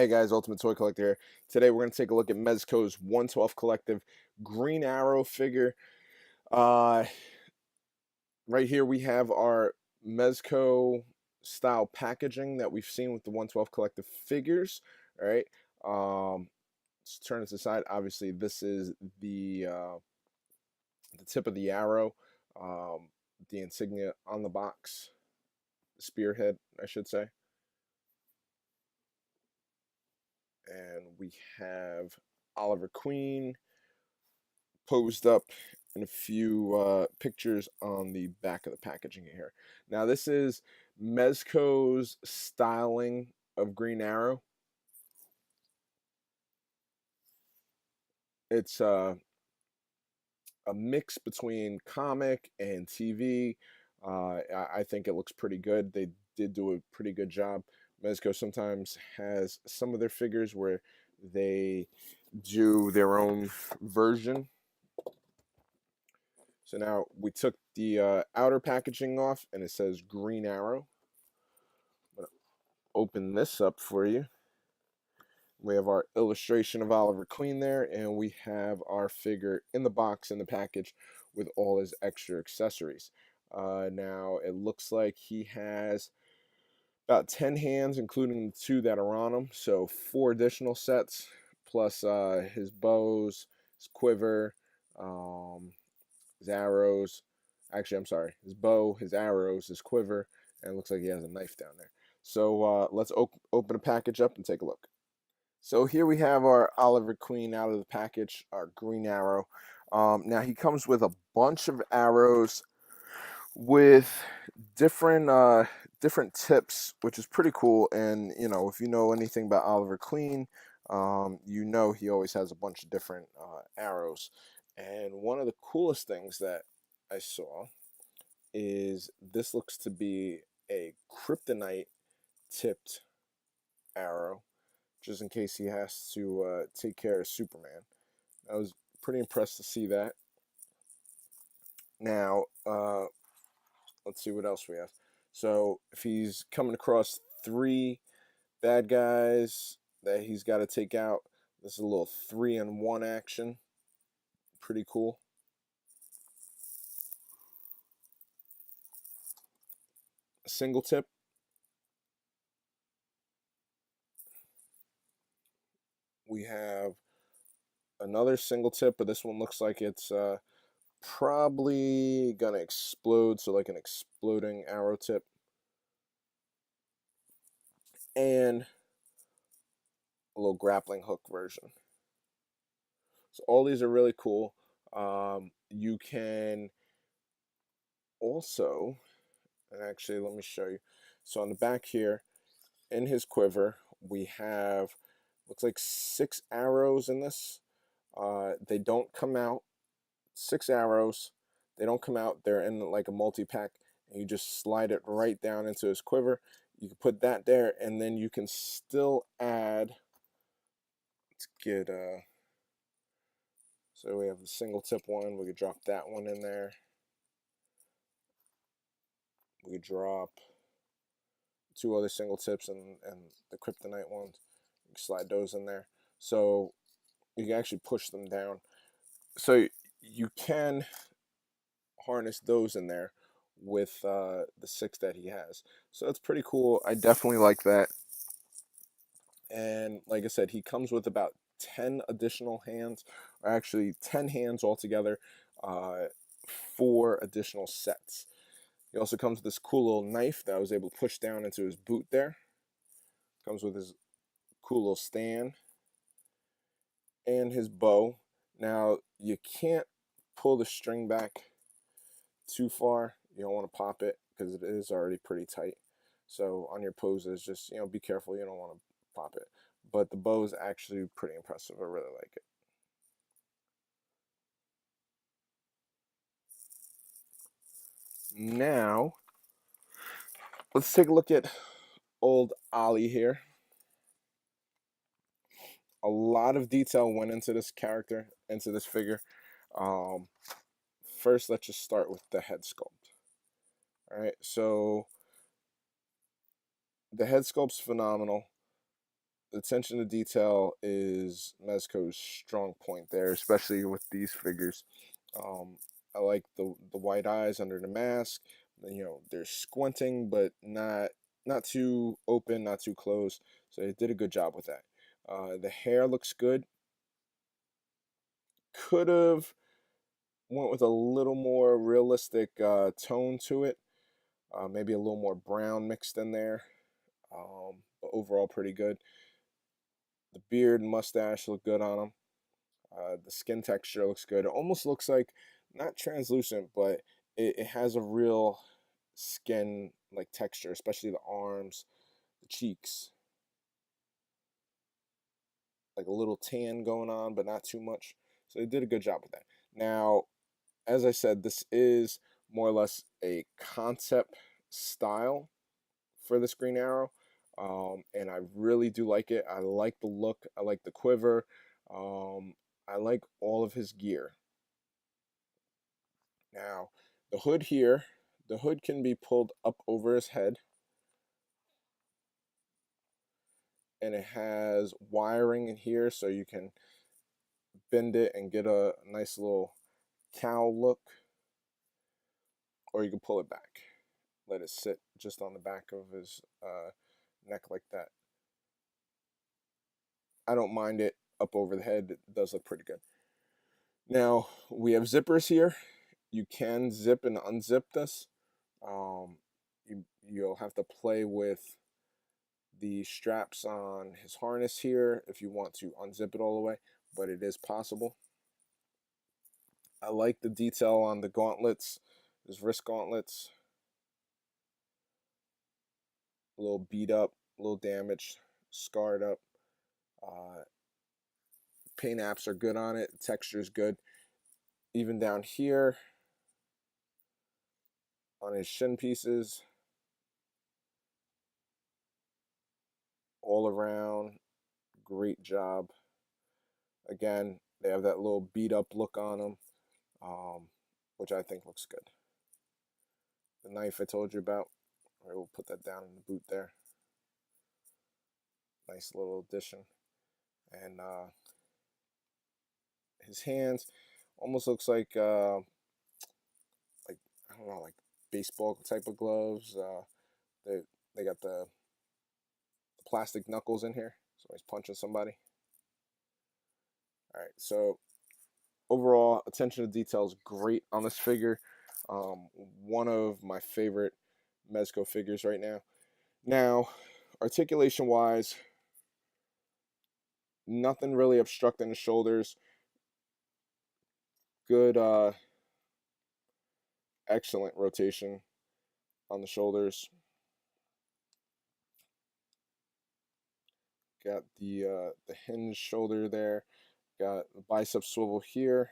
Hey guys, Ultimate Toy Collector here. Today we're going to take a look at Mezco's 112 Collective Green Arrow figure. Uh, right here we have our Mezco style packaging that we've seen with the 112 Collective figures. All right, let's turn this aside. Obviously, this is the tip of the arrow, the insignia on the box, the spearhead, I should say. And we have Oliver Queen posed up in a few pictures on the back of the packaging here. Now this is Mezco's styling of Green Arrow. It's a mix between comic and TV. I think it looks pretty good. They did do a pretty good job. Mezco sometimes has some of their figures where they do their own version. So now we took the outer packaging off and it says Green Arrow. I'm going to open this up for you. We have our illustration of Oliver Queen there, and we have our figure in the box in the package with all his extra accessories. Now it looks like he has about 10 hands, including the 2 that are on him. So 4 additional sets, plus his bows, his quiver, his arrows. Actually, I'm sorry, his bow, his arrows, his quiver, and it looks like he has a knife down there. So let's open the package up and take a look. So here we have our Oliver Queen out of the package, our Green Arrow. Now he comes with a bunch of arrows with different tips, which is pretty cool. And you know, if you know anything about Oliver Queen, you know he always has a bunch of different arrows. And one of the coolest things that I saw is this looks to be a kryptonite tipped arrow, just in case he has to take care of Superman. I was pretty impressed to see that. Now, let's see what else we have. So, if he's coming across 3 bad guys that he's got to take out, this is a little 3-in-1 action. Pretty cool. A single tip. We have another single tip, but this one looks like it's probably gonna explode, so like an exploding arrow tip. And a little grappling hook version. So all these are really cool. You can also, and actually let me show you. So on the back here, in his quiver, we have, looks like 6 arrows in this. They don't come out. 6 arrows. They don't come out. They're in like a multi-pack, and you just slide it right down into his quiver. You can put that there, and then you can still add. Let's get so we have the single tip one. We could drop that one in there. We could drop 2 other single tips and the kryptonite ones. You can slide those in there. So you can actually push them down. So you can harness those in there with the 6 that he has. So that's pretty cool. I definitely like that. And like I said, he comes with about 10 additional hands, or actually 10 hands altogether, 4 additional sets. He also comes with this cool little knife that I was able to push down into his boot there. Comes with his cool little stand and his bow. Now, you can't pull the string back too far. You don't want to pop it because it is already pretty tight. So on your poses, just, you know, be careful. You don't want to pop it. But the bow is actually pretty impressive. I really like it. Now, let's take a look at old Ollie here. A lot of detail went into this character, into this figure. First, let's just start with the head sculpt. All right, so the head sculpt's phenomenal. attention to detail is Mezco's strong point there, especially with these figures. I like the white eyes under the mask. You know, they're squinting, but not too open, not too closed. So they did a good job with that. The hair looks good. Could have went with a little more realistic tone to it. Maybe a little more brown mixed in there. But overall, pretty good. The beard and mustache look good on him. The skin texture looks good. It almost looks like not translucent, but it has a real skin like texture, especially the arms, the cheeks. Like a little tan going on, but not too much. So they did a good job with that. Now, as I said, this is more or less a concept style for this Green Arrow. And I really do like it. I like the look. I like the quiver. Um, I like all of his gear. Now, the hood here, the hood can be pulled up over his head. And it has wiring in here so you can bend it and get a nice little cowl look. Or you can pull it back. Let it sit just on the back of his neck like that. I don't mind it up over the head. It does look pretty good. Now, we have zippers here. You can zip and unzip this. You'll have to play with the straps on his harness here if you want to unzip it all the way, but it is possible. I like the detail on the gauntlets, his wrist gauntlets. A little beat up, a little damaged, scarred up. Paint apps are good on it. The texture is good. Even down here on his shin pieces, all around, great job. Again, they have that little beat up look on them, which I think looks good. The knife I told you about, I will put that down in the boot there. Nice little addition. And his hands almost looks like I don't know, like baseball type of gloves. They got the plastic knuckles in here, so he's punching somebody. All right, so overall, attention to detail is great on this figure. One of my favorite Mezco figures right now. Now, articulation wise, nothing really obstructing the shoulders. Good, excellent rotation on the shoulders. Got the hinge shoulder there. Got the bicep swivel here.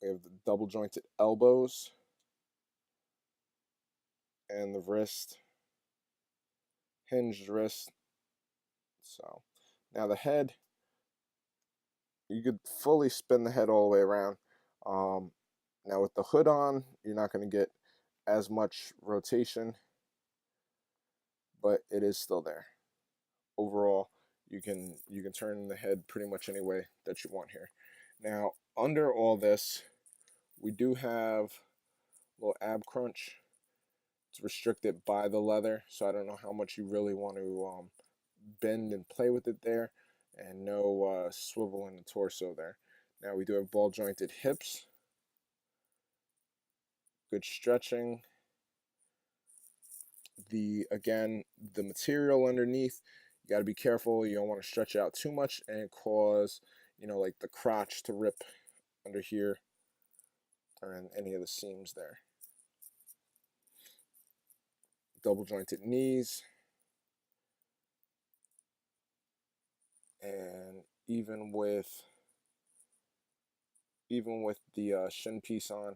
We have the double jointed elbows and the wrist, hinged wrist. So now the head, you could fully spin the head all the way around. Now with the hood on, you're not going to get as much rotation, but it is still there. Overall, you can turn the head pretty much any way that you want here. Now under all this, we do have a little ab crunch. It's restricted by the leather, so I don't know how much you really want to bend and play with it there, and no swivel in the torso there. Now we do have ball jointed hips, good stretching. Again, the material underneath, you got to be careful. You don't want to stretch out too much and cause, like the crotch to rip under here or in any of the seams there. Double jointed knees, and even with the shin piece on,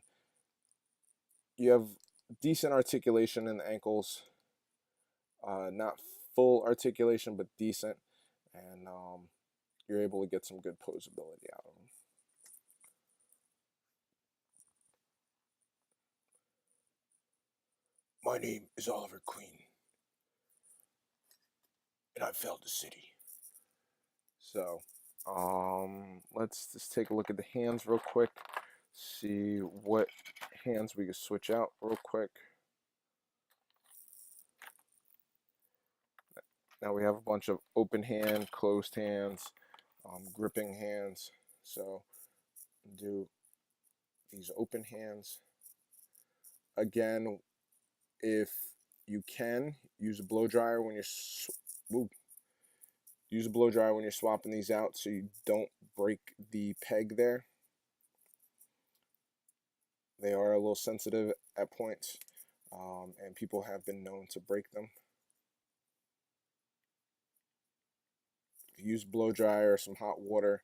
you have decent articulation in the ankles. Not full articulation, but decent, and you're able to get some good posability out of them. My name is Oliver Queen. and I failed the city. So, let's just take a look at the hands real quick. See what hands we can switch out real quick. Now we have a bunch of open hand, closed hands, gripping hands. So do these open hands. Again, if you can, use a blow dryer when you're use a blow dryer when you're swapping these out so you don't break the peg there. They are a little sensitive at points, and people have been known to break them. If you use blow dryer or some hot water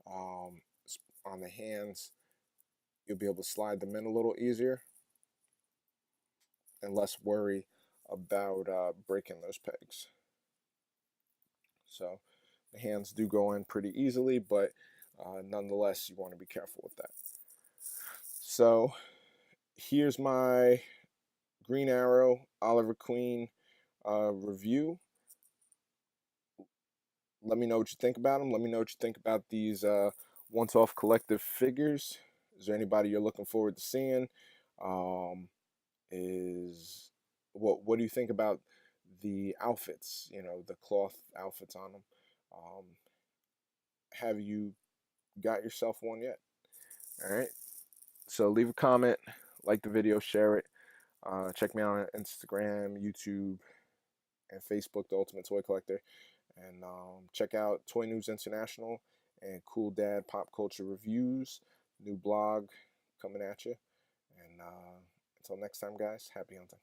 on the hands, you'll be able to slide them in a little easier and less worry about breaking those pegs. So the hands do go in pretty easily, but nonetheless, you want to be careful with that. So here's my Green Arrow Oliver Queen review. Let me know what you think about them. Let me know what you think about these once-off collective figures. Is there anybody you're looking forward to seeing? What do you think about the outfits? You know, the cloth outfits on them. Have you got yourself one yet? All right. So leave a comment, like the video, share it. Check me out on Instagram, YouTube, and Facebook, The Ultimate Toy Collector. And check out Toy News International and Cool Dad Pop Culture Reviews. New blog coming at you. And until next time, guys, happy hunting.